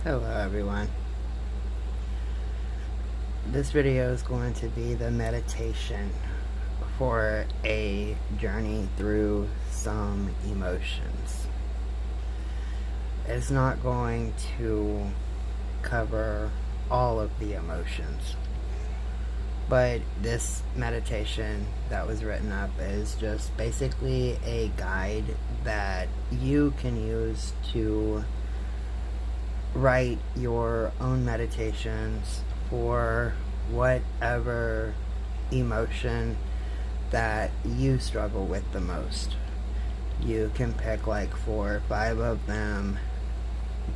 Hello everyone. This video is going to be the meditation for a journey through some emotions. It's not going to cover all of the emotions, but this meditation that was written up is just basically a guide that you can use to write your own meditations for whatever emotion that you struggle with the most. You can pick like 4 or 5 of them,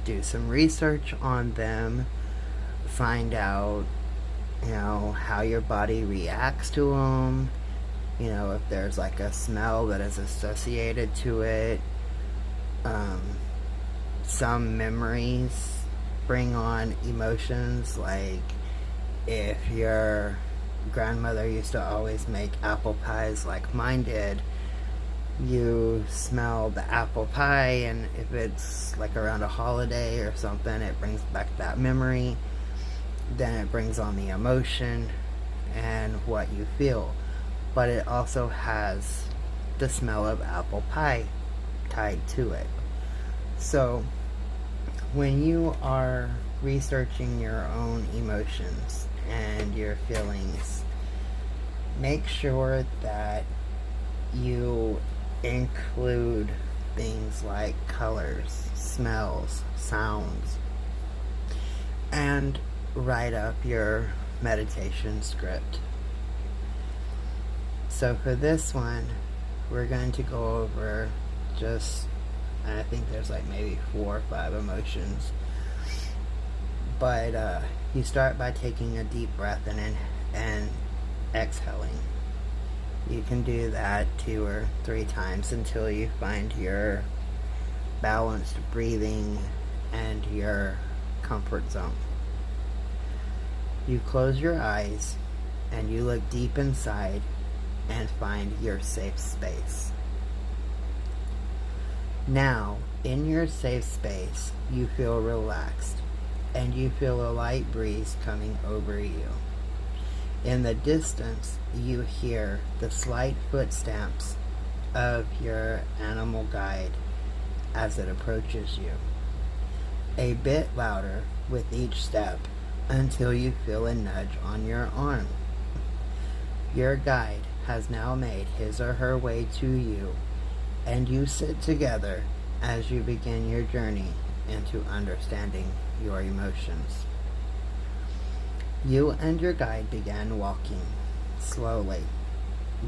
do some research on them, find out, how your body reacts to them, if there's like a smell that is associated to it. Some memories bring on emotions, like if your grandmother used to always make apple pies like mine did, you smell the apple pie, and if it's like around a holiday or something, it brings back that memory. Then it brings on the emotion and what you feel. But it also has the smell of apple pie tied to it. So when you are researching your own emotions and your feelings, make sure that you include things like colors, smells, sounds, and write up your meditation script. So for this one, we're going to go over I think there's like maybe 4 or 5 emotions. But you start by taking a deep breath and exhaling. You can do that 2 or 3 times until you find your balanced breathing and your comfort zone. You close your eyes and you look deep inside and find your safe space. Now, in your safe space, you feel relaxed and you feel a light breeze coming over you. In the distance, you hear the slight footsteps of your animal guide as it approaches you, a bit louder with each step until you feel a nudge on your arm. Your guide has now made his or her way to you, and you sit together as you begin your journey into understanding your emotions. You and your guide began walking slowly,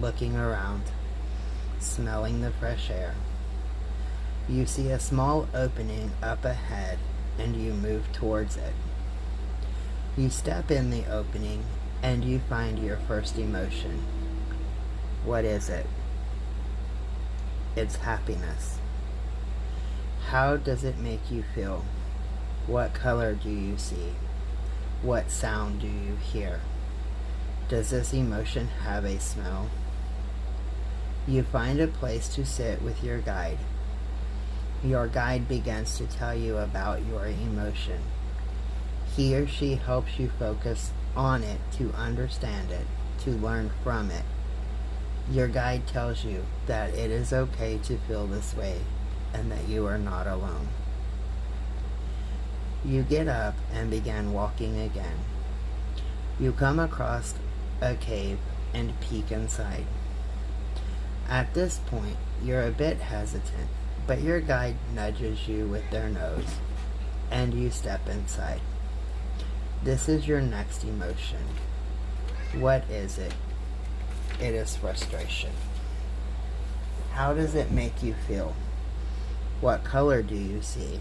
looking around, smelling the fresh air. You see a small opening up ahead and you move towards it. You step in the opening and you find your first emotion. What is it? It's happiness. How does it make you feel? What color do you see? What sound do you hear? Does this emotion have a smell? You find a place to sit with your guide. Your guide begins to tell you about your emotion. He or she helps you focus on it, to understand it, to learn from it. Your guide tells you that it is okay to feel this way and that you are not alone. You get up and begin walking again. You come across a cave and peek inside. At this point, you're a bit hesitant, but your guide nudges you with their nose, and you step inside. This is your next emotion. What is it? It is frustration. How does it make you feel? What color do you see?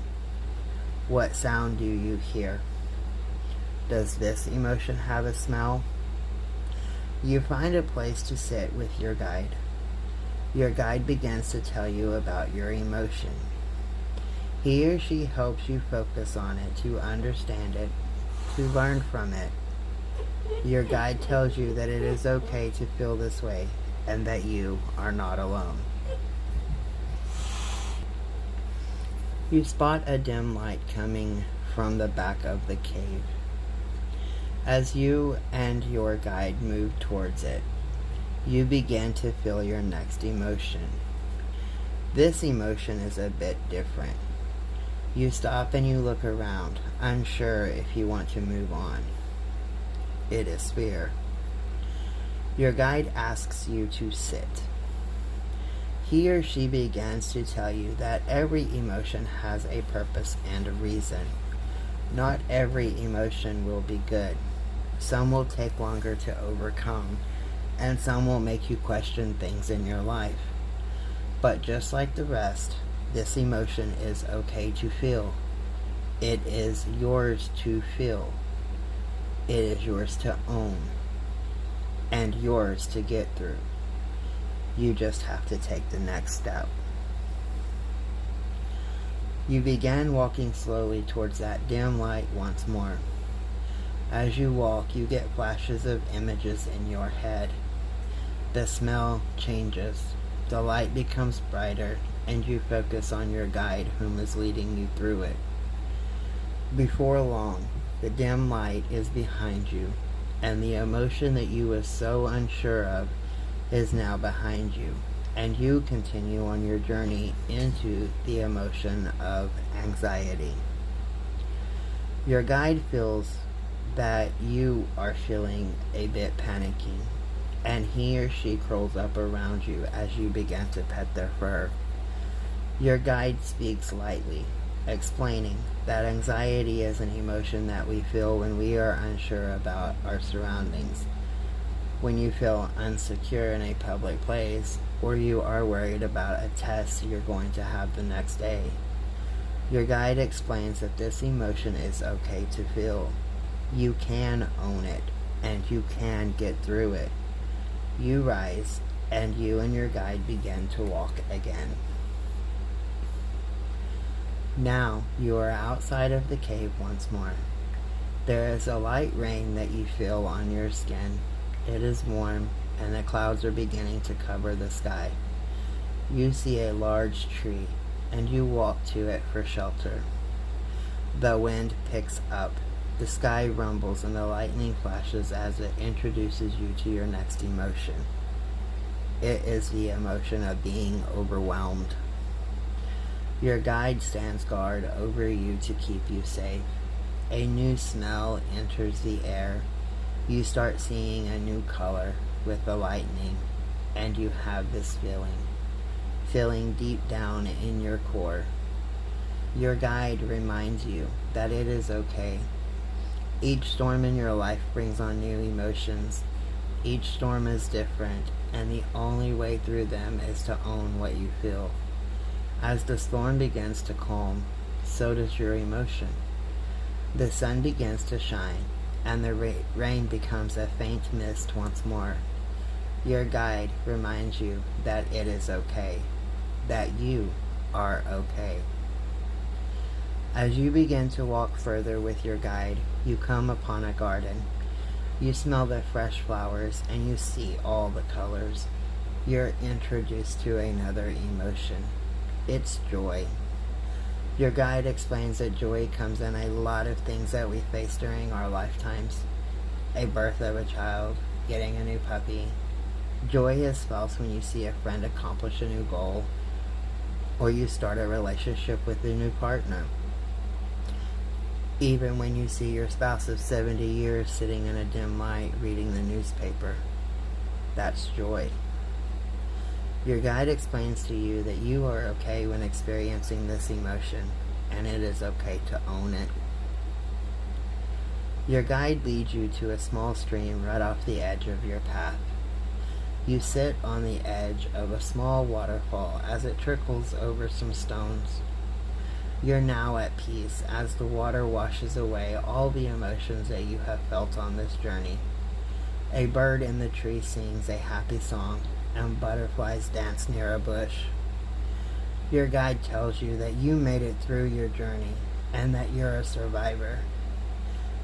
What sound do you hear? Does this emotion have a smell? You find a place to sit with your guide. Your guide begins to tell you about your emotion. He or she helps you focus on it, to understand it, to learn from it. Your guide tells you that it is okay to feel this way and that you are not alone. You spot a dim light coming from the back of the cave. As you and your guide move towards it, you begin to feel your next emotion. This emotion is a bit different. You stop and you look around, unsure if you want to move on. It is fear. Your guide asks you to sit. He or she begins to tell you that every emotion has a purpose and a reason. Not every emotion will be good. Some will take longer to overcome, and some will make you question things in your life. But just like the rest, this emotion is okay to feel. It is yours to feel. It is yours to own, and yours to get through. You just have to take the next step. You begin walking slowly towards that dim light once more. As you walk, you get flashes of images in your head. The smell changes. The light becomes brighter, and you focus on your guide whom is leading you through it. Before long, the dim light is behind you, and the emotion that you were so unsure of is now behind you, and you continue on your journey into the emotion of anxiety. Your guide feels that you are feeling a bit panicky, and he or she curls up around you as you begin to pet their fur. Your guide speaks lightly, explaining that anxiety is an emotion that we feel when we are unsure about our surroundings. When you feel insecure in a public place, or you are worried about a test you're going to have the next day. Your guide explains that this emotion is okay to feel. You can own it, and you can get through it. You rise, and you and your guide begin to walk again. Now you are outside of the cave once more. There is a light rain that you feel on your skin. It is warm, and the clouds are beginning to cover the sky. You see a large tree, and you walk to it for shelter. The wind picks up, the sky rumbles, and the lightning flashes as it introduces you to your next emotion. It is the emotion of being overwhelmed. Your guide stands guard over you to keep you safe. A new smell enters the air. You start seeing a new color with the lightning, and you have this feeling deep down in your core. Your guide reminds you that it is okay. Each storm in your life brings on new emotions. Each storm is different, and the only way through them is to own what you feel. As the storm begins to calm, so does your emotion. The sun begins to shine, and the rain becomes a faint mist once more. Your guide reminds you that it is okay, that you are okay. As you begin to walk further with your guide, you come upon a garden. You smell the fresh flowers, and you see all the colors. You're introduced to another emotion. It's joy. Your guide explains that joy comes in a lot of things that we face during our lifetimes. A birth of a child, getting a new puppy. Joy is felt when you see a friend accomplish a new goal, or you start a relationship with a new partner. Even when you see your spouse of 70 years sitting in a dim light reading the newspaper. That's joy. Your guide explains to you that you are okay when experiencing this emotion, and it is okay to own it. Your guide leads you to a small stream right off the edge of your path. You sit on the edge of a small waterfall as it trickles over some stones. You're now at peace as the water washes away all the emotions that you have felt on this journey. A bird in the tree sings a happy song, and butterflies dance near a bush. Your guide tells you that you made it through your journey, and that you're a survivor.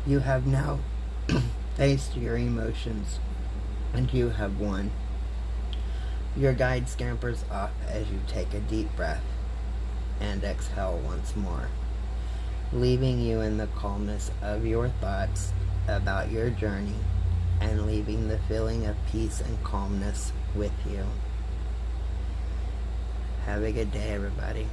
You have now faced your emotions, and you have won. Your guide scampers off as you take a deep breath and exhale once more. leaving you in the calmness of your thoughts about your journey and leaving the feeling of peace and calmness with you. Have a good day, everybody.